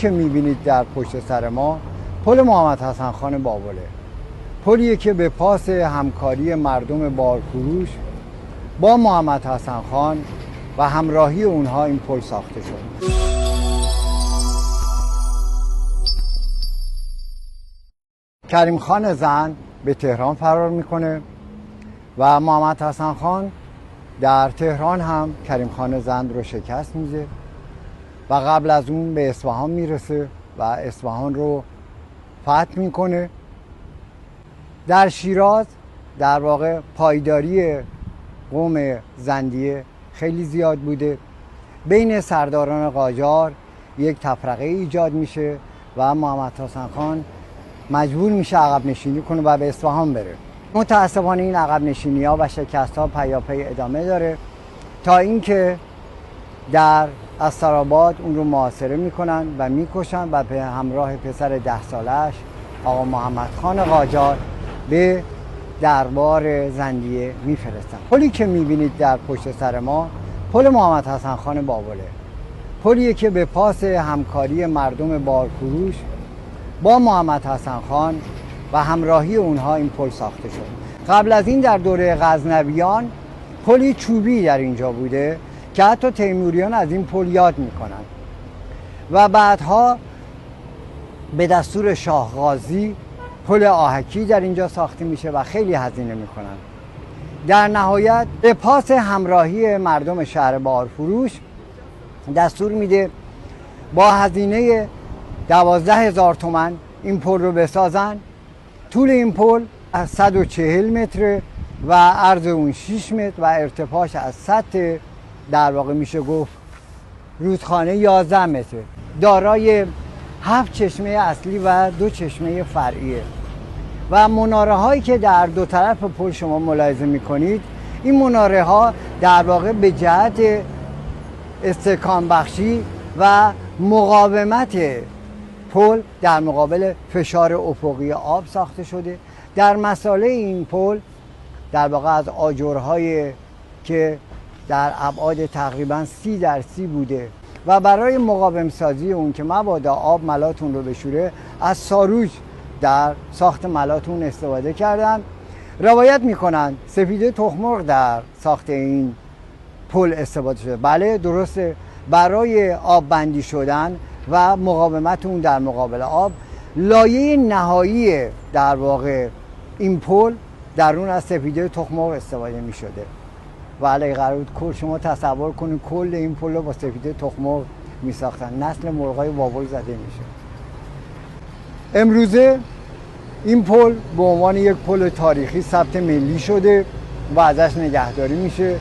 که میبینید در پشت سر ما پل محمد حسن خان بابله، پلیه که به پاس همکاری مردم بارفروش با محمد حسن خان و همراهی اونها این پل ساخته شد. کریم خان زند به تهران فرار میکنه و محمد حسن خان در تهران هم کریم خان زند رو شکست میده و قبل از اون به اصفهان میرسه و اصفهان رو فتح میکنه. در شیراز در واقع پایداری قوم زندیه خیلی زیاد بوده. بین سرداران قاجار یک تفرقه ایجاد میشه و محمد حسن خان مجبور میشه عقب نشینی کنه و به اصفهان بره. متاسفانه این عقب نشینی ها و شکست ها پیاپی ادامه داره تا اینکه در استرآباد اون رو محاصره میکنن و میکشن و به همراه پسر 10 سالش آقا محمد خان قاجار به دربار زندیه میفرستن. پلی که میبینید در پشت سر ما پل محمد حسن خان بابله، پلیه که به پاس همکاری مردم بارفروش با محمد حسن خان و همراهی اونها این پل ساخته شد. قبل از این در دوره غزنویان پلی چوبی در اینجا بوده که حتی تیموریان از این پل یاد میکنن و بعدها به دستور شاه غازی پل آهکی در اینجا ساخته میشه و خیلی هزینه میکنن. در نهایت به پاس همراهی مردم شهر بارفروش دستور میده با هزینه 12,000 تومان این پل رو بسازن. طول این پل از 140 متر و عرض اون 6 متر و ارتفاعش از سطح در واقع میشه گفت رودخانه 11 متر. دارای 7 چشمه اصلی و 2 چشمه فرعیه و مناره هایی که در دو طرف پل شما ملاحظه میکنید، این مناره ها در واقع به جهت استحکام بخشی و مقاومت پل در مقابل فشار افقی آب ساخته شده. در مساله این پل در واقع از آجرهای که در ابعاد تقریبا 30x30 بوده و برای مقاوم سازی اون که مبادا آب ملاتون رو بشوره از ساروج در ساخت ملاتون استفاده کردن. روایت میکنن سفیده تخم‌مرغ در ساخت این پل استفاده شده. بله درسته، برای آب بندی شدن و مقاومت اون در مقابل آب. لایه نهایی در واقع این پل در اون از سفیده تخم‌مرغ استفاده می شده و علی قرار کل شما تصور کنید کل این پل رو با سفیده تخم‌مرغ می ساختن، نسل مرغای وابل زده میشه. امروزه این پل به عنوان یک پل تاریخی ثبت ملی شده و ازش نگهداری میشه.